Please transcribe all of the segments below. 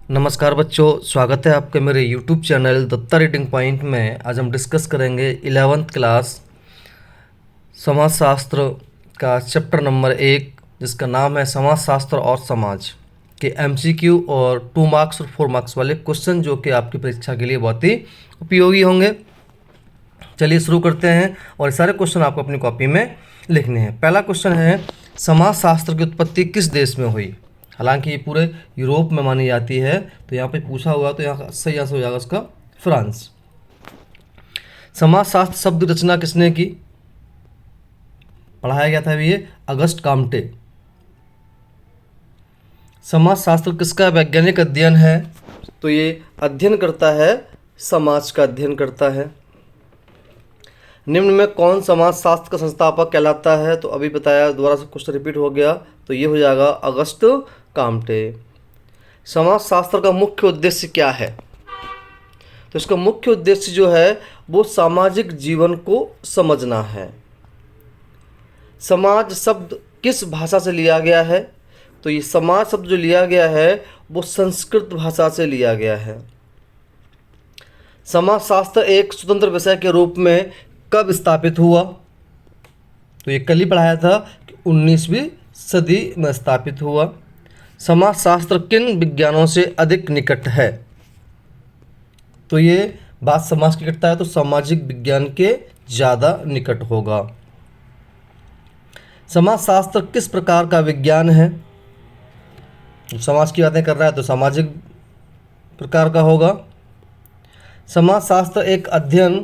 नमस्कार बच्चों, स्वागत है आपके मेरे YouTube channel Datta reading point में। आज हम डिस्कस करेंगे 11th क्लास समाजशास्त्र का चैप्टर नंबर 1, जिसका नाम है समाजशास्त्र और समाज के MCQ और 2 मार्क्स और 4 मार्क्स वाले क्वेश्चन, जो कि आपकी परीक्षा के लिए बहुत ही उपयोगी होंगे। चलिए शुरू करते हैं और ये सारे क्वेश्चन आपको अपनी कॉपी में लिखने हैं। पहला क्वेश्चन है, समाजशास्त्र की उत्पत्ति किस देश में हुई? हालांकि ये पूरे यूरोप में मानी जाती है, तो यहाँ पे पूछा हुआ तो यहाँ सही आंसर हो जाएगा उसका फ्रांस। समाजशास्त्र शब्द रचना किसने की? पढ़ाया गया था अभी ये अगस्ट काम्टे। समाजशास्त्र किसका वैज्ञानिक अध्ययन है? तो ये अध्ययन करता है, समाज का अध्ययन करता है। निम्न में कौन समाजशास्त्र का संस्थापक कहलाता है? तो अभी बताया, दोबारा से क्वेश्चन रिपीट हो गया, तो ये हो जाएगा अगस्ट काम्टे। समाजशास्त्र का मुख्य उद्देश्य क्या है? तो इसका मुख्य उद्देश्य जो है वो सामाजिक जीवन को समझना है। समाज शब्द किस भाषा से लिया गया है? तो ये समाज शब्द जो लिया गया है वो संस्कृत भाषा से लिया गया है। समाजशास्त्र एक स्वतंत्र विषय के रूप में कब स्थापित हुआ? तो ये कल ही पढ़ाया था कि 19वीं सदी में स्थापित हुआ। समाजशास्त्र किन विज्ञानों से अधिक निकट है? तो ये बात समाज की करता है, तो सामाजिक विज्ञान के ज़्यादा निकट होगा। समाजशास्त्र किस प्रकार का विज्ञान है? समाज की बातें कर रहा है तो सामाजिक प्रकार का होगा। समाजशास्त्र एक अध्ययन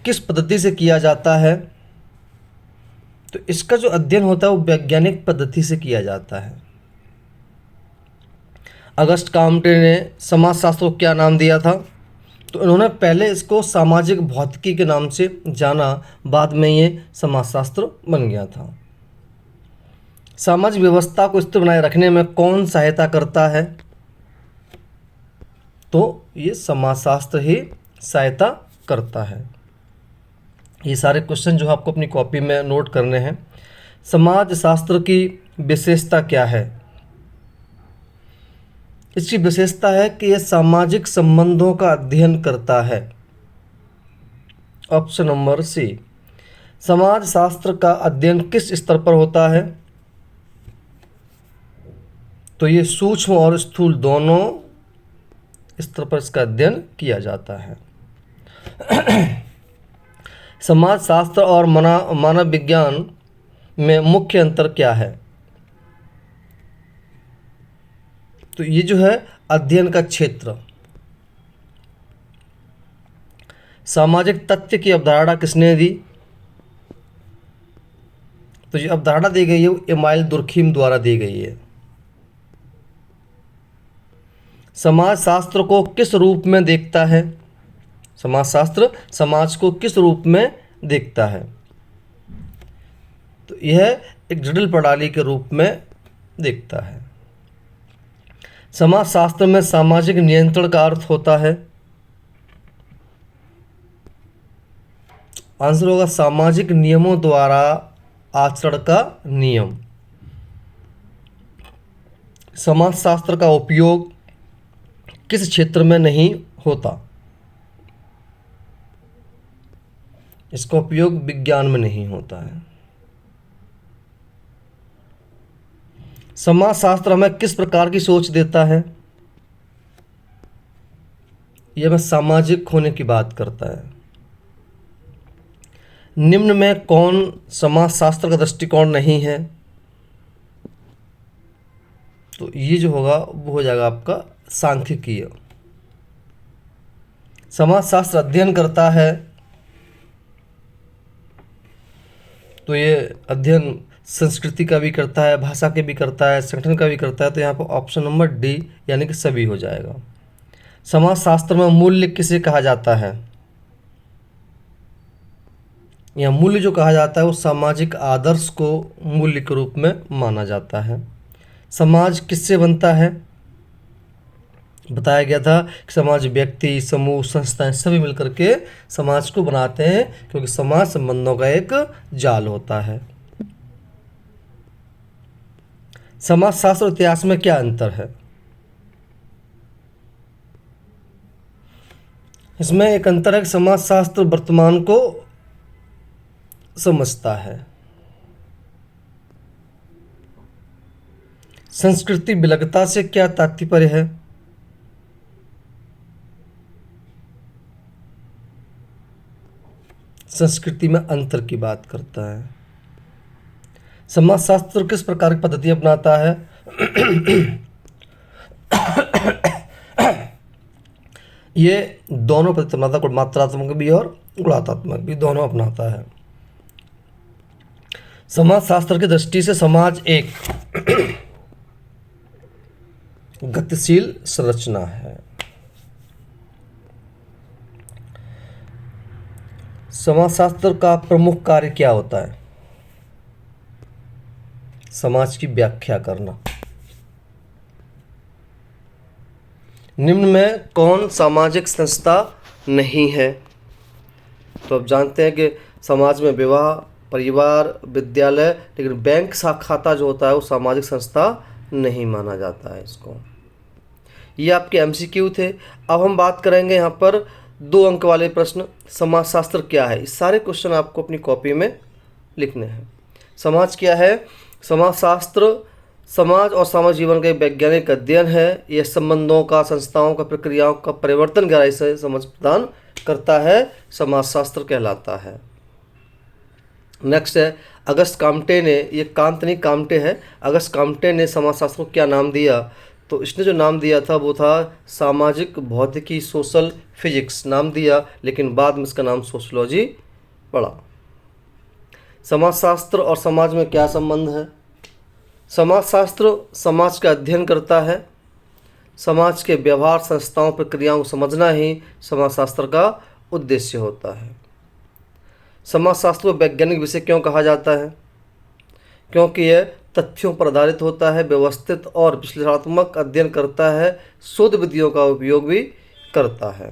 किस पद्धति से किया जाता है? तो इसका जो अध्ययन होता है वो वैज्ञानिक पद्धति से किया जाता है। अगस्ट काम्टे ने समाजशास्त्र को क्या नाम दिया था? तो इन्होंने पहले इसको सामाजिक भौतिकी के नाम से जाना, बाद में ये समाजशास्त्र बन गया था। सामाजिक व्यवस्था को स्थिर बनाए रखने में कौन सहायता करता है? तो ये समाजशास्त्र ही सहायता करता है। ये सारे क्वेश्चन जो आपको अपनी कॉपी में नोट करने हैं। समाजशास्त्र की विशेषता क्या है? इसकी विशेषता है कि यह सामाजिक संबंधों का अध्ययन करता है। Option number C. समाजशास्त्र का अध्ययन किस स्तर पर होता है? तो ये सूक्ष्म और स्थूल दोनों स्तर पर इसका अध्ययन किया जाता है। समाजशास्त्र और मानव विज्ञान में मुख्य अंतर क्या है? तो ये जो है अध्ययन का क्षेत्र। सामाजिक तथ्य की अवधारणा किसने दी? तो ये अवधारणा दी गई है वो एमाइल दुर्खीम द्वारा दी गई है। समाजशास्त्र को किस रूप में देखता है? समाजशास्त्र समाज को किस रूप में देखता है? तो यह एक जटिल प्रणाली के रूप में देखता है। समाजशास्त्र में सामाजिक नियंत्रण का अर्थ होता है? आंसर होगा सामाजिक नियमों द्वारा आचरण का नियम। समाजशास्त्र का उपयोग किस क्षेत्र में नहीं होता? इसका उपयोग विज्ञान में नहीं होता है। समाजशास्त्र हमें किस प्रकार की सोच देता है? यह हमें सामाजिक होने की बात करता है। निम्न में कौन समाजशास्त्र का दृष्टिकोण नहीं है? तो ये जो होगा वो हो जाएगा आपका सांख्यिकीय। समाजशास्त्र अध्ययन करता है, तो ये अध्ययन संस्कृति का भी करता है, भाषा के भी करता है, संगठन का भी करता है। तो यहाँ पर ऑप्शन नंबर डी यानी कि सभी हो जाएगा। समाजशास्त्र में मूल्य किसे कहा जाता है? यह मूल्य जो कहा जाता है वो सामाजिक आदर्श को मूल्य के रूप में माना जाता है। समाज किससे बनता है? बताया गया था कि समाज व्यक्ति, समूह, संस्थाएं सभी मिलकर के समाज को बनाते हैं, क्योंकि समाज संबंधों का एक जाल होता है। समाजशास्त्र और इतिहास में क्या अंतर है? इसमें एक अंतर है कि समाजशास्त्र वर्तमान को समझता है। संस्कृति विलगता से क्या तात्पर्य है? संस्कृति में अंतर की बात करता है। समाजशास्त्र किस प्रकार की पद्धति अपनाता है? ये दोनों पद्धति अपनाता है, मात्रात्मक भी और गुणात्मक भी, दोनों अपनाता है। समाजशास्त्र की दृष्टि से समाज एक गतिशील संरचना है। समाजशास्त्र का प्रमुख कार्य क्या होता है? समाज की व्याख्या करना। निम्न में कौन सामाजिक संस्था नहीं है? तो अब जानते हैं कि समाज में विवाह, परिवार, विद्यालय, लेकिन बैंक खाता जो होता है वो सामाजिक संस्था नहीं माना जाता है इसको। ये आपके एमसीक्यू थे। अब हम बात करेंगे यहाँ पर 2 अंक वाले प्रश्न। समाजशास्त्र क्या है? इस सारे क्वेश्चन आपको अपनी कॉपी में लिखने हैं। समाज क्या है? समाजशास्त्र समाज और सामाजिक जीवन का एक वैज्ञानिक अध्ययन है। यह संबंधों का, संस्थाओं का, प्रक्रियाओं का परिवर्तन गहराई से समझ प्रदान करता है, समाजशास्त्र कहलाता है। नेक्स्ट है अगस्त काम्टे ने, ये कांत नहीं काम्टे है, अगस्त काम्टे ने समाजशास्त्र को क्या नाम दिया? तो इसने जो नाम दिया था वो था सामाजिक भौतिकी, सोशल फिजिक्स नाम दिया, लेकिन बाद में इसका नाम सोशियोलॉजी पड़ा। समाजशास्त्र और समाज में क्या संबंध है? समाजशास्त्र समाज का अध्ययन करता है। समाज के व्यवहार, संस्थाओं, प्रक्रियाओं को समझना ही समाजशास्त्र का उद्देश्य होता है। समाजशास्त्र को वैज्ञानिक विषय क्यों कहा जाता है? क्योंकि यह तथ्यों पर आधारित होता है, व्यवस्थित और विश्लेषणात्मक अध्ययन करता है, शोध विधियों का उपयोग भी करता है।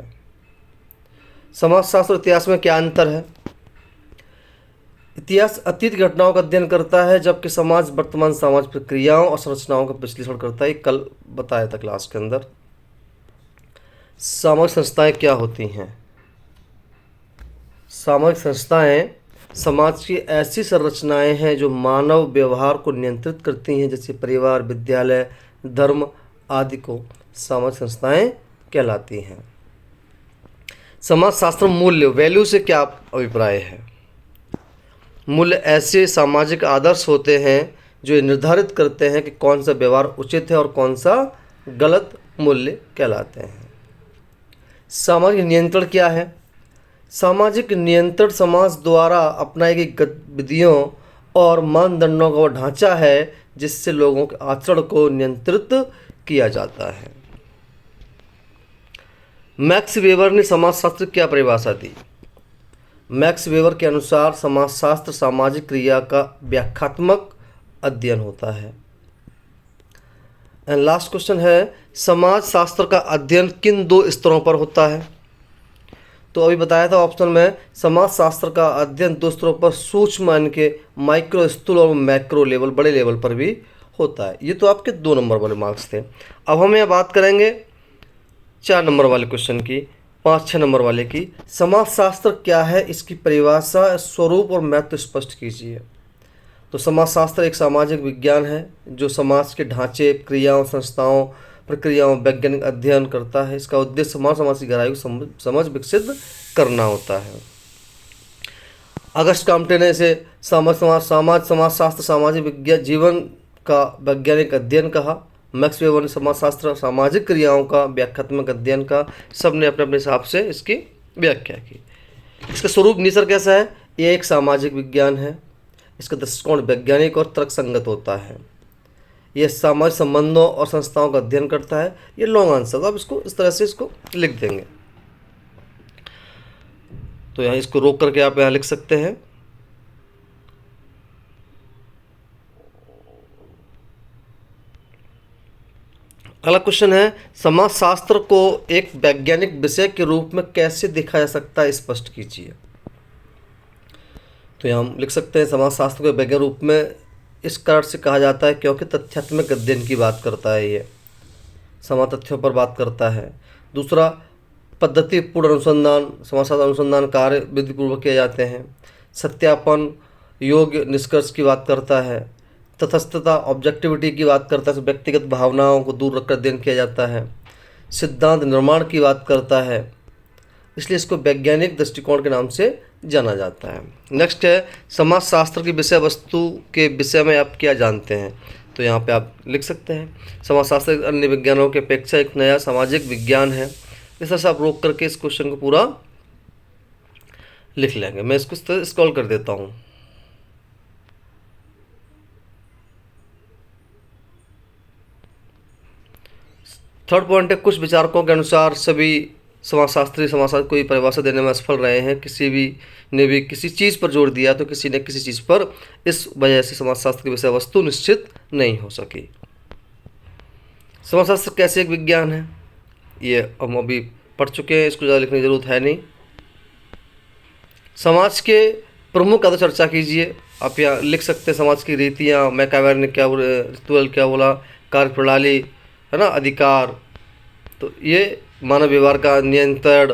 समाजशास्त्र और इतिहास में क्या अंतर है? इतिहास अतीत घटनाओं का अध्ययन करता है, जबकि समाज वर्तमान सामाजिक प्रक्रियाओं और संरचनाओं का विश्लेषण करता है। कल बताया था क्लास के अंदर। सामाजिक संस्थाएं क्या होती हैं? सामाजिक संस्थाएं समाज की ऐसी संरचनाएं हैं जो मानव व्यवहार को नियंत्रित करती हैं, जैसे परिवार, विद्यालय, धर्म आदि को सामाजिक संस्थाएं कहलाती हैं। समाजशास्त्र मूल्य, वैल्यू से क्या अभिप्राय है? मूल्य ऐसे सामाजिक आदर्श होते हैं जो ये निर्धारित करते हैं कि कौन सा व्यवहार उचित है और कौन सा गलत मूल्य कहलाते हैं। सामाजिक नियंत्रण क्या है? सामाजिक नियंत्रण समाज द्वारा अपनाई गई गतिविधियों और मानदंडों का वो ढांचा है जिससे लोगों के आचरण को नियंत्रित किया जाता है। मैक्स वेबर ने समाजशास्त्र की क्या परिभाषा दी? मैक्स वेबर के अनुसार समाजशास्त्र सामाजिक क्रिया का व्याख्यात्मक अध्ययन होता है। एंड लास्ट क्वेश्चन है, समाजशास्त्र का अध्ययन किन 2 स्तरों पर होता है? तो अभी बताया था ऑप्शन में, समाजशास्त्र का अध्ययन 2 स्तरों पर, सूक्ष्म यानी के माइक्रो, स्थूल और मैक्रो लेवल, बड़े लेवल पर भी होता है। ये तो आपके 2 नंबर वाले मार्क्स थे। अब हम यहाँ बात करेंगे 4 नंबर वाले क्वेश्चन की, 5-6 नंबर वाले की। समाजशास्त्र क्या है, इसकी परिभाषा, स्वरूप और महत्व स्पष्ट कीजिए। तो समाजशास्त्र एक सामाजिक विज्ञान है जो समाज के ढांचे, क्रियाओं, संस्थाओं, प्रक्रियाओं वैज्ञानिक अध्ययन करता है। इसका उद्देश्य समाज की गहराई को समझ विकसित करना होता है। अगस्त काम्टे ने इसे समाजशास्त्र सामाजिक विज्ञान जीवन का वैज्ञानिक अध्ययन कहा। मैक्स वेबर ने समाजशास्त्र सामाजिक क्रियाओं का व्याख्यात्मक अध्ययन का। सब ने अपने अपने हिसाब से इसकी व्याख्या की। इसका स्वरूप निसर कैसा है? ये एक सामाजिक विज्ञान है। इसका दृष्टिकोण वैज्ञानिक और तर्कसंगत होता है। यह सामाजिक संबंधों और संस्थाओं का अध्ययन करता है। ये लॉन्ग आंसर, तो आप इसको इस तरह से इसको लिख देंगे। तो यहाँ इसको रोक करके आप यहाँ लिख सकते हैं। अगला क्वेश्चन है, समाजशास्त्र को एक वैज्ञानिक विषय के रूप में कैसे देखा जा सकता है, स्पष्ट कीजिए। तो यहाँ हम लिख सकते हैं, समाजशास्त्र को वैज्ञानिक रूप में इस कारण से कहा जाता है क्योंकि तथ्यात्मक अध्ययन की बात करता है। ये समाज तथ्यों पर बात करता है। दूसरा, पद्धतिपूर्ण अनुसंधान, समाजशास्त्र अनुसंधान कार्य विधिपूर्वक किए जाते हैं। सत्यापन योग्य निष्कर्ष की बात करता है। तटस्थता ऑब्जेक्टिविटी की बात करता है, व्यक्तिगत भावनाओं को दूर रखकर अध्ययन किया जाता है। सिद्धांत निर्माण की बात करता है, इसलिए इसको वैज्ञानिक दृष्टिकोण के नाम से जाना जाता है। नेक्स्ट है समाजशास्त्र की विषय वस्तु के विषय में आप क्या जानते हैं, तो यहाँ पे आप लिख सकते हैं समाजशास्त्र अन्य विज्ञानों की अपेक्षा एक नया सामाजिक विज्ञान है। इस तरह से आप रोक करके इस क्वेश्चन को पूरा लिख लेंगे। मैं इसको स्क्रॉल कर देता हूँ। थर्ड पॉइंट है कुछ विचारकों के अनुसार सभी समाजशास्त्र कोई परिभाषा देने में असफल रहे हैं। किसी भी ने भी किसी चीज़ पर जोर दिया तो किसी ने किसी चीज़ पर, इस वजह से समाजशास्त्र की विषय वस्तु निश्चित नहीं हो सकी। समाजशास्त्र कैसे एक विज्ञान है, ये हम अभी पढ़ चुके हैं, इसको ज़्यादा लिखने की जरूरत है नहीं। समाज के प्रमुख का तो चर्चा कीजिए, आप यहाँ लिख सकते हैं समाज की रीतियाँ, मैकावेर ने क्या रितुअल क्या बोला, कार्य प्रणाली है ना, अधिकार, तो ये मानव व्यवहार का नियंत्रण,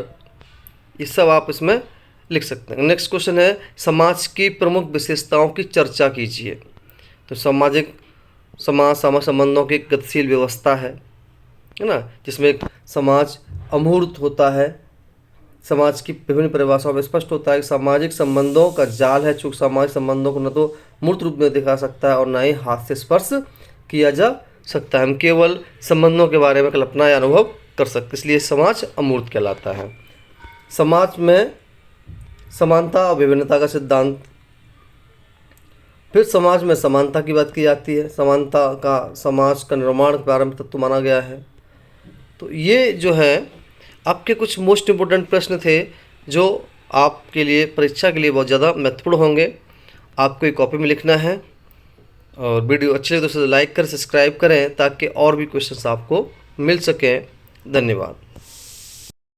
ये सब आप इसमें लिख सकते हैं। नेक्स्ट क्वेश्चन है समाज की प्रमुख विशेषताओं की चर्चा कीजिए। तो समाज सामाजिक संबंधों की गतिशील व्यवस्था है ना, जिसमें एक समाज अमूर्त होता है। समाज की विभिन्न परिभाषाओं में स्पष्ट होता है कि सामाजिक संबंधों का जाल है, चूँकि सामाजिक संबंधों को न तो मूर्त रूप में दिखा सकता है और न ही हाथ से स्पर्श किया जा सकता है। हम केवल संबंधों के बारे में कल्पना या अनुभव कर सकते, इसलिए समाज अमूर्त कहलाता है। समाज में समानता और विभिन्नता का सिद्धांत, फिर समाज में समानता की बात की जाती है। समानता का समाज का निर्माण प्रारंभ तत्व माना गया है। तो ये जो है आपके कुछ मोस्ट इम्पोर्टेंट प्रश्न थे जो आपके लिए परीक्षा के लिए बहुत ज़्यादा महत्वपूर्ण होंगे। आपको एक कॉपी में लिखना है और वीडियो अच्छी लगे तो उसे लाइक करें, सब्सक्राइब करें ताकि और भी क्वेश्चंस आपको मिल सकें। धन्यवाद।